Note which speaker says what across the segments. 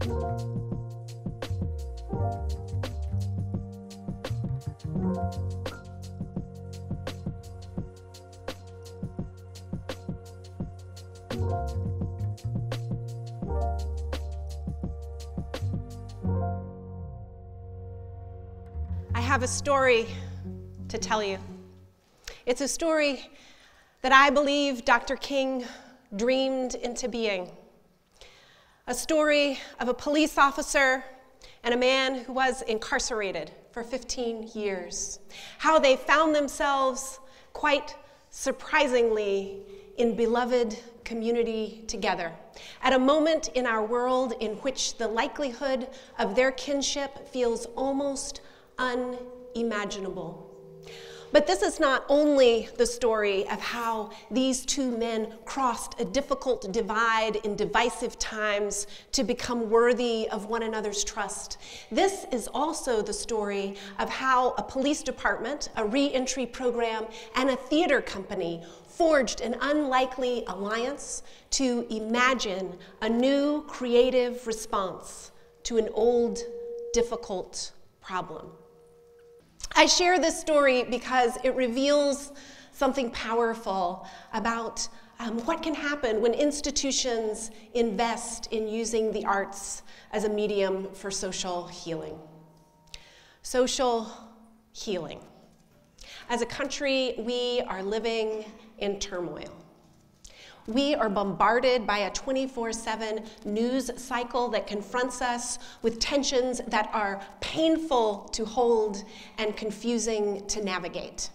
Speaker 1: I have a story to tell you. It's a story that I believe Dr. King dreamed into being. A story of a police officer and a man who was incarcerated for 15 years. How they found themselves, quite surprisingly, in beloved community together, at a moment in our world in which the likelihood of their kinship feels almost unimaginable. But this is not only the story of how these two men crossed a difficult divide in divisive times to become worthy of one another's trust. This is also the story of how a police department, a re-entry program, and a theater company forged an unlikely alliance to imagine a new creative response to an old, difficult problem. I share this story because it reveals something powerful about what can happen when institutions invest in using the arts as a medium for social healing. Social healing. As a country, we are living in turmoil. We are bombarded by a 24/7 news cycle that confronts us with tensions that are painful to hold and confusing to navigate.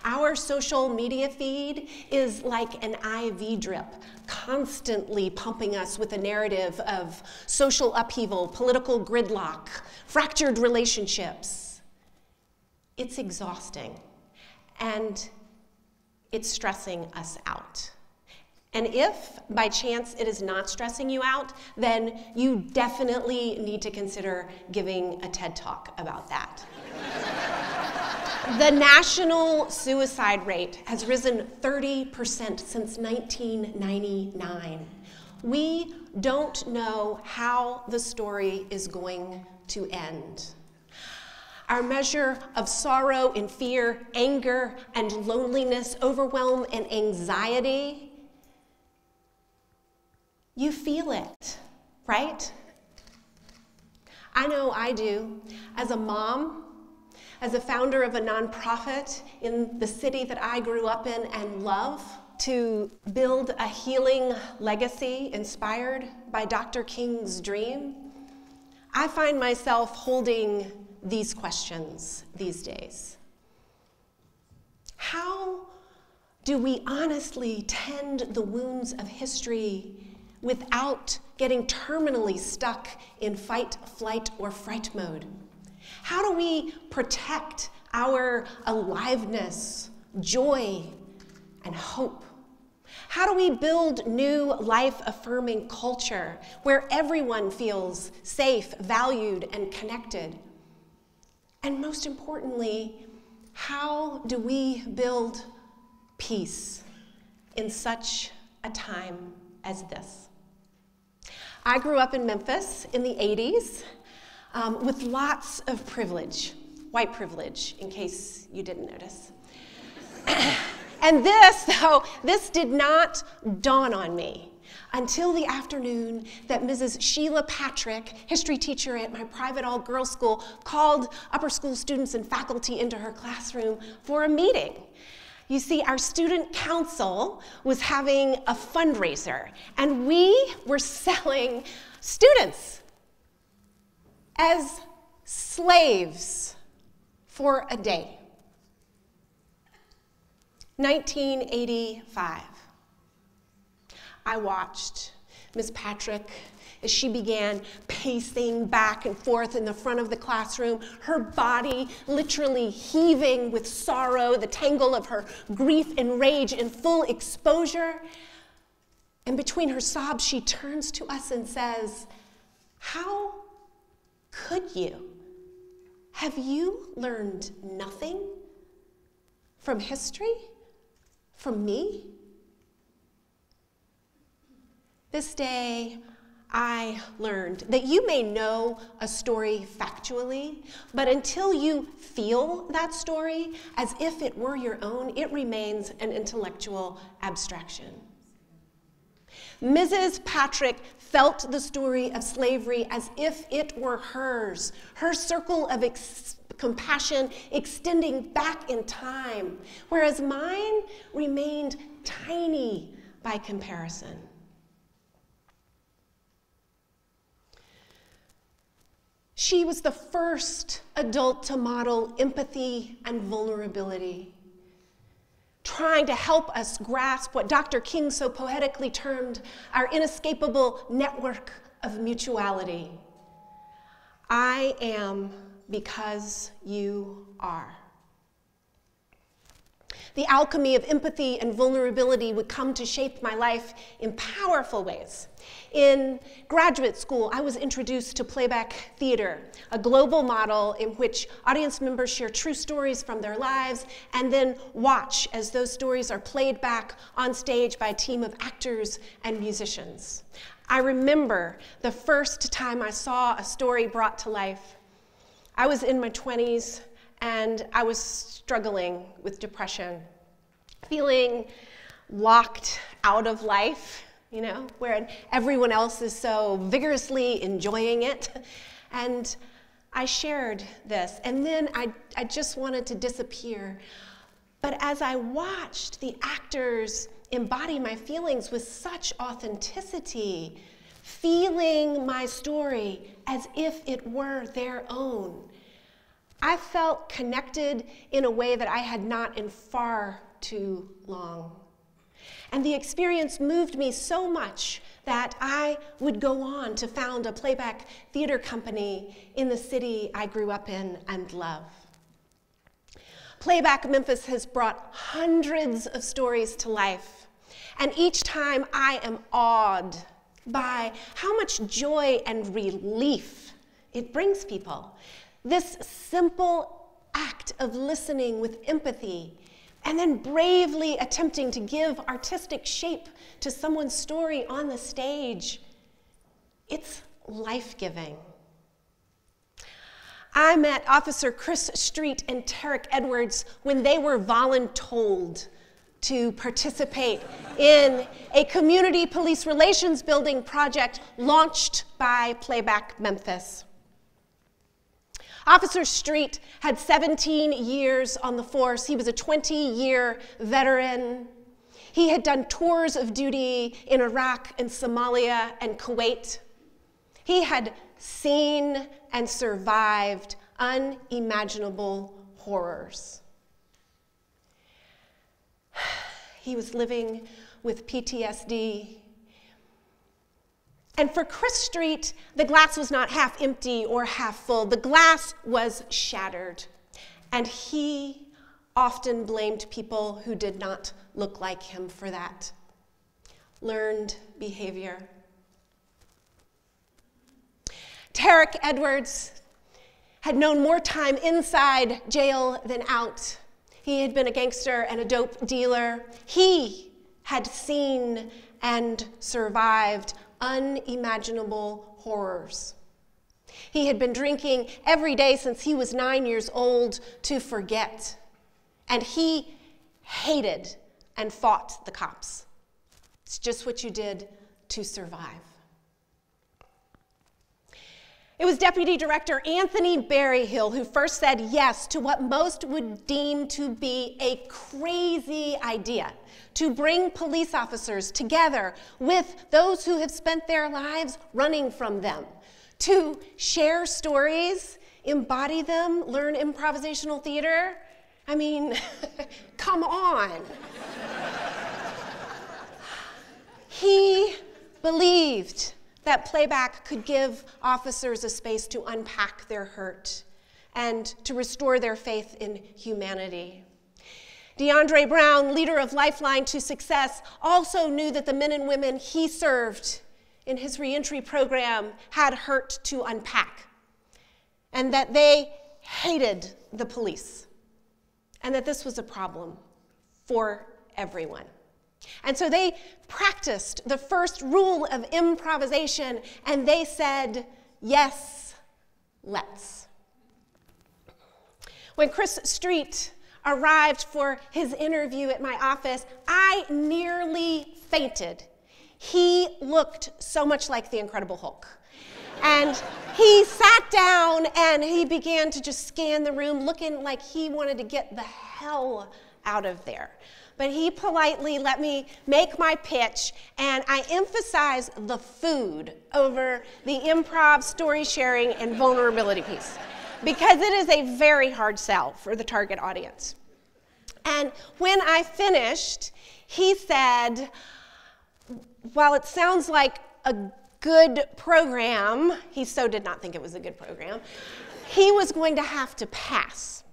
Speaker 1: Our social media feed is like an IV drip, constantly pumping us with a narrative of social upheaval, political gridlock, fractured relationships. It's exhausting, and it's stressing us out. And if, by chance, it is not stressing you out, then you definitely need to consider giving a TED Talk about that. The national suicide rate has risen 30% since 1999. We don't know how the story is going to end. Our measure of sorrow and fear, anger and loneliness, overwhelm and anxiety, you feel it, right? I know I do. As a mom, as a founder of a nonprofit in the city that I grew up in and love, to build a healing legacy inspired by Dr. King's dream, I find myself holding these questions these days. How do we honestly tend the wounds of history without getting terminally stuck in fight, flight, or fright mode? How do we protect our aliveness, joy, and hope? How do we build new life-affirming culture where everyone feels safe, valued, and connected? And most importantly, how do we build peace in such a time as this? I grew up in Memphis in the 80s with lots of privilege, white privilege, in case you didn't notice. And this did not dawn on me until the afternoon that Mrs. Sheila Patrick, history teacher at my private all-girls school, called upper school students and faculty into her classroom for a meeting. You see, our student council was having a fundraiser, and we were selling students as slaves for a day. 1985. I watched Ms. Patrick as she began pacing back and forth in the front of the classroom, her body literally heaving with sorrow, the tangle of her grief and rage in full exposure. And between her sobs, she turns to us and says, "How could you? Have you learned nothing from history? From me?" This day, I learned that you may know a story factually, but until you feel that story as if it were your own, it remains an intellectual abstraction. Mrs. Patrick felt the story of slavery as if it were hers, her circle of compassion extending back in time, whereas mine remained tiny by comparison. She was the first adult to model empathy and vulnerability, trying to help us grasp what Dr. King so poetically termed our inescapable network of mutuality. I am because you are. The alchemy of empathy and vulnerability would come to shape my life in powerful ways. In graduate school, I was introduced to Playback theater, a global model in which audience members share true stories from their lives and then watch as those stories are played back on stage by a team of actors and musicians. I remember the first time I saw a story brought to life. I was in my 20s and I was struggling with depression, feeling locked out of life, where everyone else is so vigorously enjoying it. And I shared this, and then I just wanted to disappear. But as I watched the actors embody my feelings with such authenticity, feeling my story as if it were their own, I felt connected in a way that I had not in far too long. And the experience moved me so much that I would go on to found a playback theater company in the city I grew up in and love. TEDxMemphis has brought hundreds of stories to life, and each time I am awed by how much joy and relief it brings people. This simple act of listening with empathy and then bravely attempting to give artistic shape to someone's story on the stage, it's life-giving. I met Officer Chris Street and Tarek Edwards when they were voluntold to participate in a community police relations building project launched by TEDxMemphis. Officer Street had 17 years on the force. He was a 20-year veteran. He had done tours of duty in Iraq and Somalia and Kuwait. He had seen and survived unimaginable horrors. He was living with PTSD. And for Chris Street, the glass was not half empty or half full. The glass was shattered. And he often blamed people who did not look like him for that. Learned behavior. Tarek Edwards had known more time inside jail than out. He had been a gangster and a dope dealer. He had seen and survived unimaginable horrors. He had been drinking every day since he was 9 years old to forget. And he hated and fought the cops. It's just what you did to survive. It was Deputy Director Anthony Berryhill who first said yes to what most would deem to be a crazy idea, to bring police officers together with those who have spent their lives running from them, to share stories, embody them, learn improvisational theater. I mean, come on. He believed that playback could give officers a space to unpack their hurt and to restore their faith in humanity. DeAndre Brown, leader of Lifeline to Success, also knew that the men and women he served in his reentry program had hurt to unpack, and that they hated the police, and that this was a problem for everyone. And so they practiced the first rule of improvisation, and they said, yes, let's. When Chris Street arrived for his interview at my office, I nearly fainted. He looked so much like the Incredible Hulk. And he sat down and he began to just scan the room, looking like he wanted to get the hell out of there. But he politely let me make my pitch, and I emphasize the food over the improv, story sharing, and vulnerability piece, because it is a very hard sell for the target audience. And when I finished, he said, while it sounds like a good program, he so did not think it was a good program, he was going to have to pass.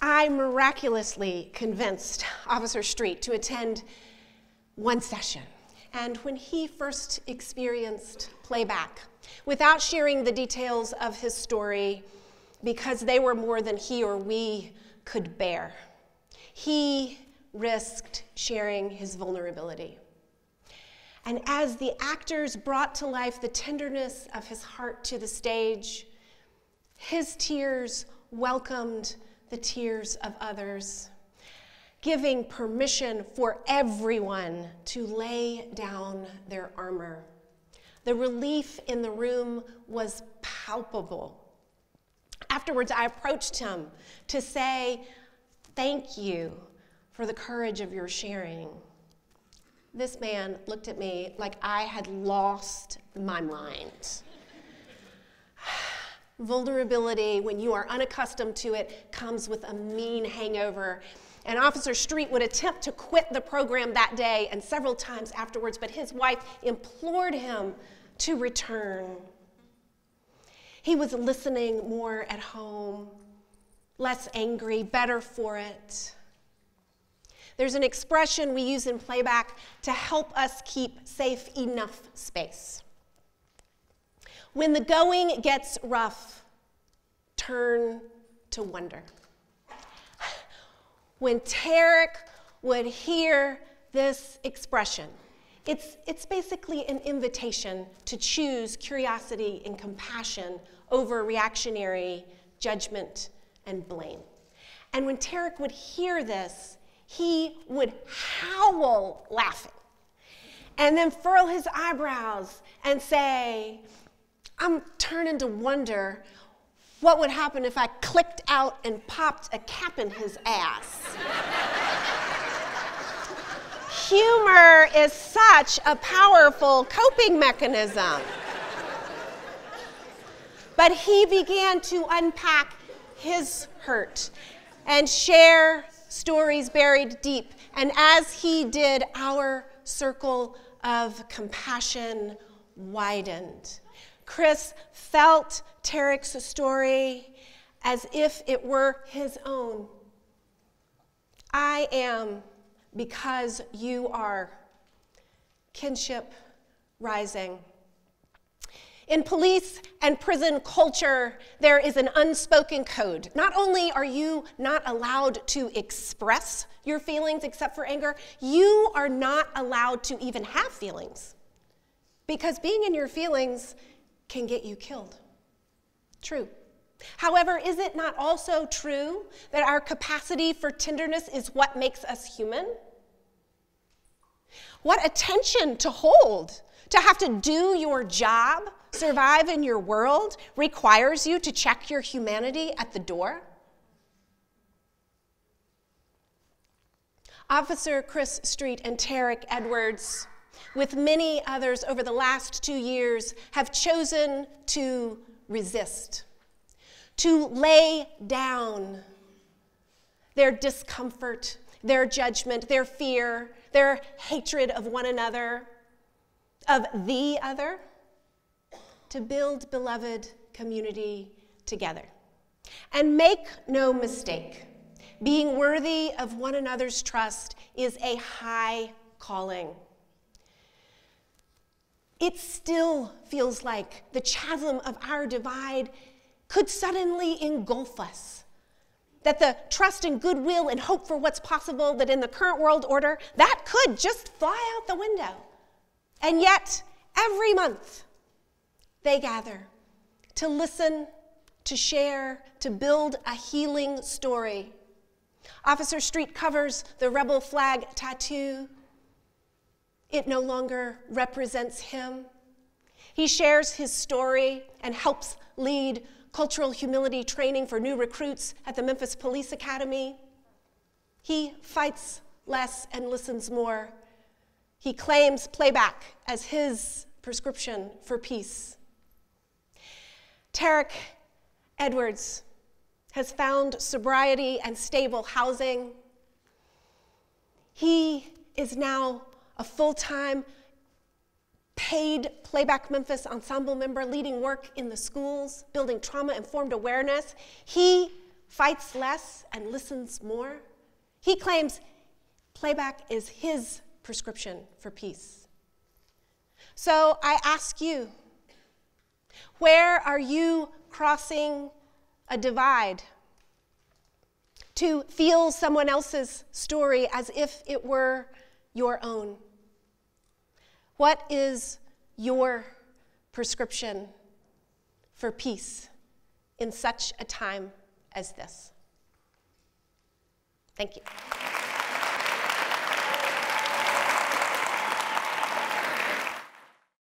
Speaker 1: I miraculously convinced Officer Street to attend one session. And when he first experienced Playback, without sharing the details of his story, because they were more than he or we could bear, he risked sharing his vulnerability. And as the actors brought to life the tenderness of his heart to the stage, his tears welcomed the tears of others, giving permission for everyone to lay down their armor. The relief in the room was palpable. Afterwards, I approached him to say, "Thank you for the courage of your sharing." This man looked at me like I had lost my mind. Vulnerability, when you are unaccustomed to it, comes with a mean hangover. And Officer Street would attempt to quit the program that day and several times afterwards, but his wife implored him to return. He was listening more at home, less angry, better for it. There's an expression we use in Playback to help us keep safe enough space. When the going gets rough, turn to wonder. When Tarek would hear this expression, it's basically an invitation to choose curiosity and compassion over reactionary judgment and blame. And when Tarek would hear this, he would howl laughing and then furl his eyebrows and say, "I'm turning to wonder what would happen if I clicked out and popped a cap in his ass." Humor is such a powerful coping mechanism. But he began to unpack his hurt and share stories buried deep. And as he did, our circle of compassion widened. Chris felt Tarek's story as if it were his own. I am because you are. Kinship rising. In police and prison culture, there is an unspoken code. Not only are you not allowed to express your feelings except for anger, you are not allowed to even have feelings, because being in your feelings can get you killed. True. However, is it not also true that our capacity for tenderness is what makes us human? What attention to hold, to have to do your job, survive in your world, requires you to check your humanity at the door? Officer Chris Street and Tarek Edwards, with many others over the last 2 years, have chosen to resist, to lay down their discomfort, their judgment, their fear, their hatred of one another, of the other, to build beloved community together. And make no mistake, being worthy of one another's trust is a high calling. It still feels like the chasm of our divide could suddenly engulf us. that the trust and goodwill and hope for what's possible, that in the current world order, that could just fly out the window. And yet, every month, they gather to listen, to share, to build a healing story. Officer Street covers the rebel flag tattoo. It no longer represents him. He shares his story and helps lead cultural humility training for new recruits at the Memphis Police Academy. He fights less and listens more. He claims Playback as his prescription for peace. Tarek Edwards has found sobriety and stable housing. He is now a full-time paid Playback Memphis ensemble member, leading work in the schools, building trauma-informed awareness. He fights less and listens more. He claims Playback is his prescription for peace. So I ask you, where are you crossing a divide to feel someone else's story as if it were your own? What is your prescription for peace in such a time as this? Thank you.